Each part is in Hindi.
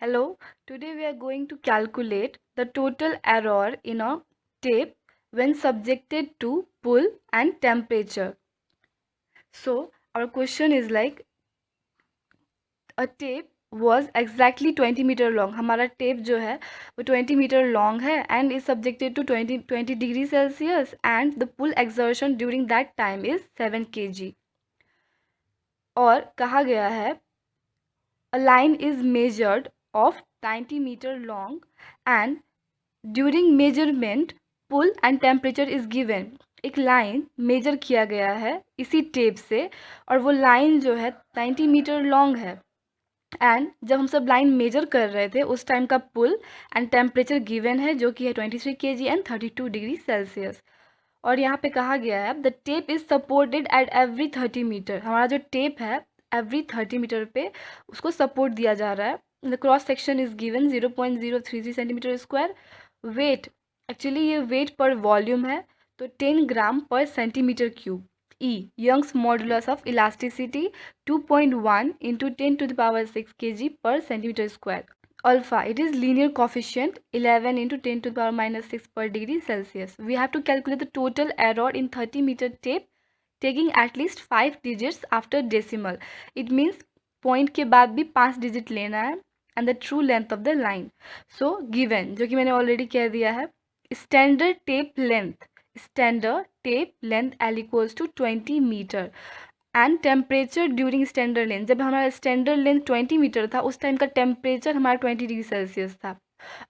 Hello, today we are going to calculate the total error in a tape when subjected to pull and temperature. So, our question is like a tape was exactly 20 meter long. हमारा tape जो है वो 20 meter long है and is subjected to 20 degree Celsius and the pull exertion during that time is 7 kg. और कहा गया है a line is measured of 90 meter long and during measurement pull and temperature is given. एक लाइन मेजर किया गया है इसी टेप से और वो लाइन जो है 90 मीटर लॉन्ग है एंड जब हम सब लाइन मेजर कर रहे थे उस टाइम का पुल एंड टेम्परेचर गिवन है जो कि है 23 kg एंड 32 डिग्री सेल्सियस। और यहाँ पे कहा गया है the tape is supported at every 30 metre. हमारा जो टेप है एवरी 30 मीटर पे उसको सपोर्ट दिया जा रहा है। The cross section is given 0.033 centimetre square. Weight actually ये वेट पर वॉल्यूम है तो 10 ग्राम पर centimetre cube. E Young's modulus of elasticity 2.1 into 10⁻6 kg पर centimetre square. Alpha, it is linear coefficient 11 into 10 to the power minus 6 per degree Celsius. We have to calculate the total error in 30 meter tape taking at least 5 digits after decimal. It means point के बाद भी 5 digit लेना है and the true length of the line. So given जो कि मैंने already कह दिया है standard tape length L equals to 20 meter. And temperature during standard length, जब हमारा स्टैंडर्ड लेंथ 20 मीटर था उस टाइम का टेम्परेचर हमारा 20 डिग्री सेल्सियस था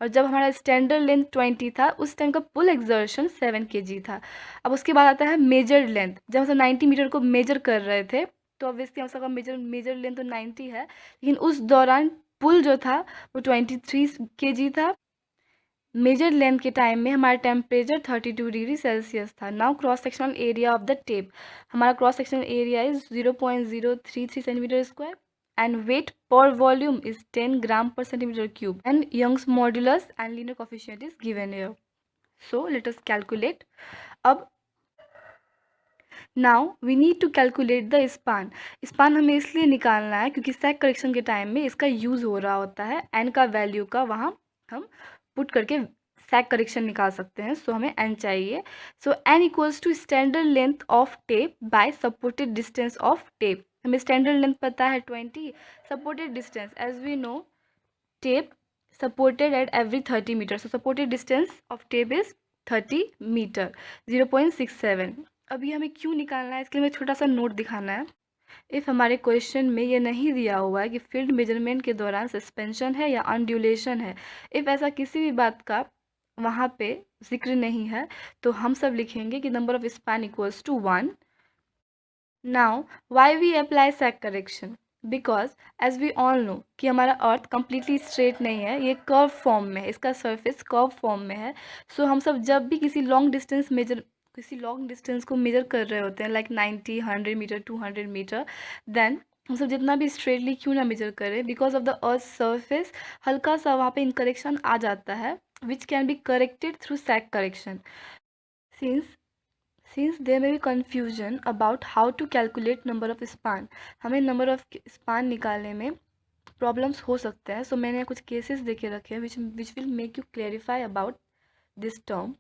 और जब हमारा स्टैंडर्ड लेंथ 20 था उस टाइम का पुल एक्सर्शन 7 kg था। अब उसके बाद आता है मेजर लेंथ। जब हम सब 90 मीटर को मेजर कर रहे थे तो ऑब्वियसली हम सबका मेजर लेंथ तो 90 है लेकिन उस दौरान पुल जो था वो 23 kg था। मेजर लेंथ के टाइम में हमारा टेम्परेचर 32 डिग्री सेल्सियस था। Now cross sectional area of the tape, हमारा cross sectional area is 0.033 centimetre square and weight पर वॉल्यूम इज 10 ग्राम पर centimetre cube and Young's modulus and linear coefficient is given here. So let us calculate. अब now we need to calculate the span. Span हमें इसलिए निकालना है क्योंकि सैक करेक्शन के टाइम में इसका यूज़ हो रहा होता है। एन का वैल्यू का वहाँ हम पुट करके सैक करेक्शन निकाल सकते हैं। सो हमें एन चाहिए। So N equals to standard length of tape by supported distance of tape. हमें स्टैंडर्ड लेंथ पता है 20, supported distance as we know tape supported at every 30 metre. So supported distance of tape is 30 metre 0.67। अभी हमें क्यों निकालना है इसके लिए हमें छोटा सा नोट दिखाना है। इफ़ हमारे क्वेश्चन में ये नहीं दिया हुआ है कि फील्ड मेजरमेंट के दौरान सस्पेंशन है या अनड्यूलेशन है, इफ़ ऐसा किसी भी बात का वहाँ पे जिक्र नहीं है तो हम सब लिखेंगे कि number of span equals to 1। Now why we apply sag correction, because as we all know कि हमारा अर्थ कम्प्लीटली स्ट्रेट नहीं है, ये कर्व फॉर्म में है, इसका सरफेस कर्व फॉर्म में है। सो हम सब जब भी किसी लॉन्ग डिस्टेंस को मेजर कर रहे होते हैं लाइक 90, 100 मीटर, 200 मीटर, देन हम सब जितना भी स्ट्रेटली क्यों ना मेजर करें, because of the earth surface हल्का सा वहाँ पे इनकरेक्शन आ जाता है which can be corrected through sag correction. Since there may be confusion about how to calculate number of span, हमें number of span निकालने में प्रॉब्लम्स हो सकते हैं। सो मैंने कुछ केसेस देके रखे हैं which will make you clarify about this term.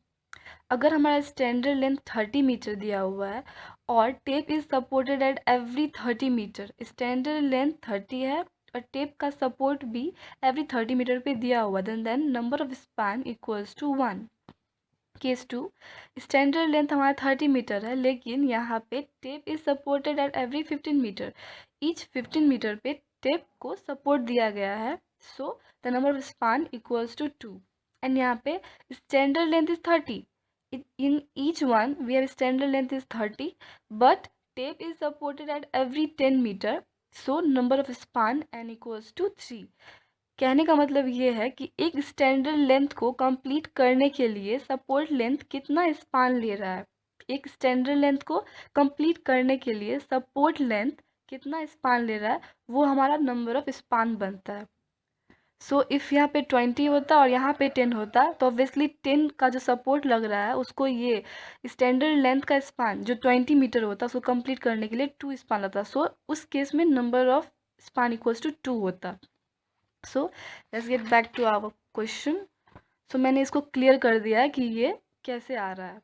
अगर हमारा स्टैंडर्ड लेंथ 30 मीटर दिया हुआ है और tape is supported at every 30 metre, standard length 30 है और टेप का सपोर्ट भी एवरी 30 मीटर पे दिया हुआ, then number of span equals to 1। Case 2, standard length हमारा 30 मीटर है लेकिन यहाँ पे tape is supported at every 15 metre. Each 15 metre पे टेप को सपोर्ट दिया गया है। So the number of span equals to 2 and यहाँ पे standard length is 30। In each one where standard length is 30 but tape is supported at every 10 meter, so number of span n equals to 3। कहने का मतलब ये है कि एक स्टैंडर्ड लेंथ को कंप्लीट करने के लिए सपोर्ट लेंथ कितना स्पान ले रहा है, एक स्टैंडर्ड लेंथ को कंप्लीट करने के लिए सपोर्ट लेंथ कितना स्पान ले रहा है वो हमारा नंबर ऑफ स्पान बनता है। सो इफ़ यहाँ पे 20 होता और यहाँ पे 10 होता तो ऑब्वियसली 10 का जो सपोर्ट लग रहा है उसको ये स्टैंडर्ड लेंथ का स्पान जो 20 मीटर होता उसको कंप्लीट करने के लिए 2 स्पान लगता। सो उस केस में number of span equals to 2 होता। So let's get back to our question. So मैंने इसको क्लियर कर दिया है कि ये कैसे आ रहा है.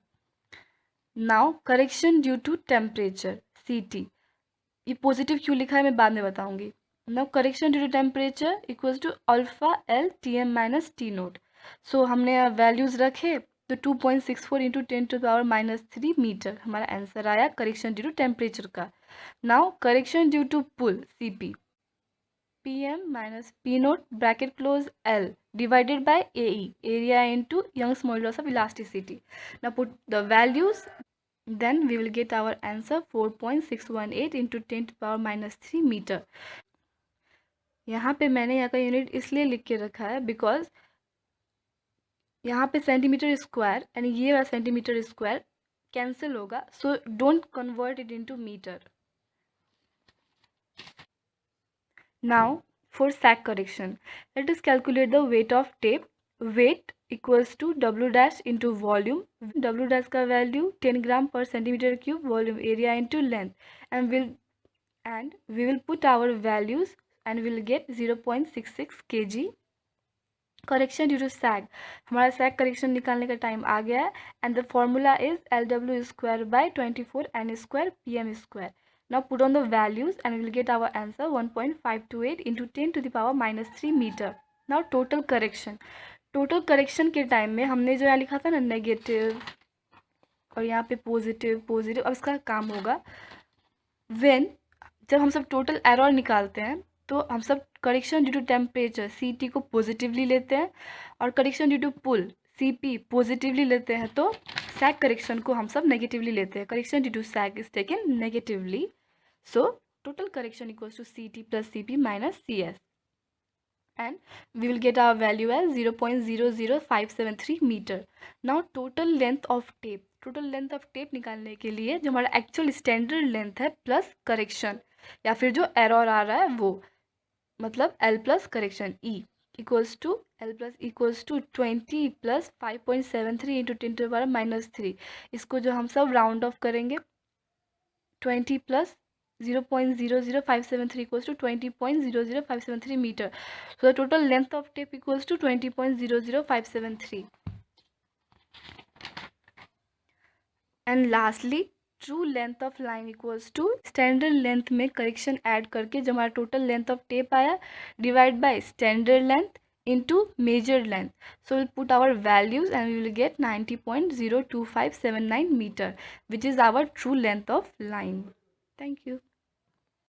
Now correction due to temperature CT. ये पॉजिटिव क्यों लिखा है मैं बाद में बताऊंगी. Now correction due to temperature equals to alpha L TM minus T naught. So हमने वैल्यूज रखे तो 2.64 इंटू 10⁻³ मीटर हमारा आंसर आया करेक्शन ड्यू टू टेम्परेचर का. Now correction due to pull CP. PM minus P naught bracket close L divided by AE, area into Young's modulus of elasticity. Now put the values, then we will get our answer 4.618 into 10⁻³ metre. यहाँ पे मैंने यहाँ का यूनिट इसलिए लिख के रखा है बिकॉज यहाँ पे सेंटीमीटर स्क्वायर एंड ये वाला सेंटीमीटर स्क्वायर कैंसिल होगा, so don't convert it into metre. Now for sag correction, let us calculate the weight of tape. Weight equals to W dash into volume. W dash का value 10 gram per centimeter cube, volume area into length, and we will put our values and we'll get 0.66 kg. Correction due to sag. हमारा सैग करेक्शन निकालने का टाइम आ गया है and the formula is LW square by 24 N square PM square. Now put on the values and we will get our answer 1.528 into 10⁻³ metre. Now total correction. Total correction के टाइम में हमने जो यहाँ लिखा था ना नेगेटिव और यहाँ पे पॉजिटिव, अब इसका काम होगा जब हम सब टोटल एरर निकालते हैं तो हम सब correction due to temperature CT को पॉजिटिवली लेते हैं और correction due to pull CP positively लेते हैं, तो सैग करेक्शन को हम सब नेगेटिवली लेते हैं. Correction due to sag is taken negatively. So total correction equals to CT plus CP minus CS and we will get our value as 0.00573 metre. Now total length of tape. Total length of tape निकालने के लिए जो हमारा एक्चुअल स्टैंडर्ड लेंथ है प्लस करेक्शन या फिर जो एरर आ रहा है वो, मतलब L plus correction E equals to 20 plus 5.73 into 10⁻³ इसको जो हम सब राउंड ऑफ करेंगे 20 plus 0.00573 equals to 20.00573 meter. So the total length of tape equals to 20.00573. And lastly, true length of line equals to standard length में correction add करके जो हमारा total length of tape आया divide by standard length into measured length. So we'll put our values and we will get 90.02579 meter, which is our true length of line. Thank you.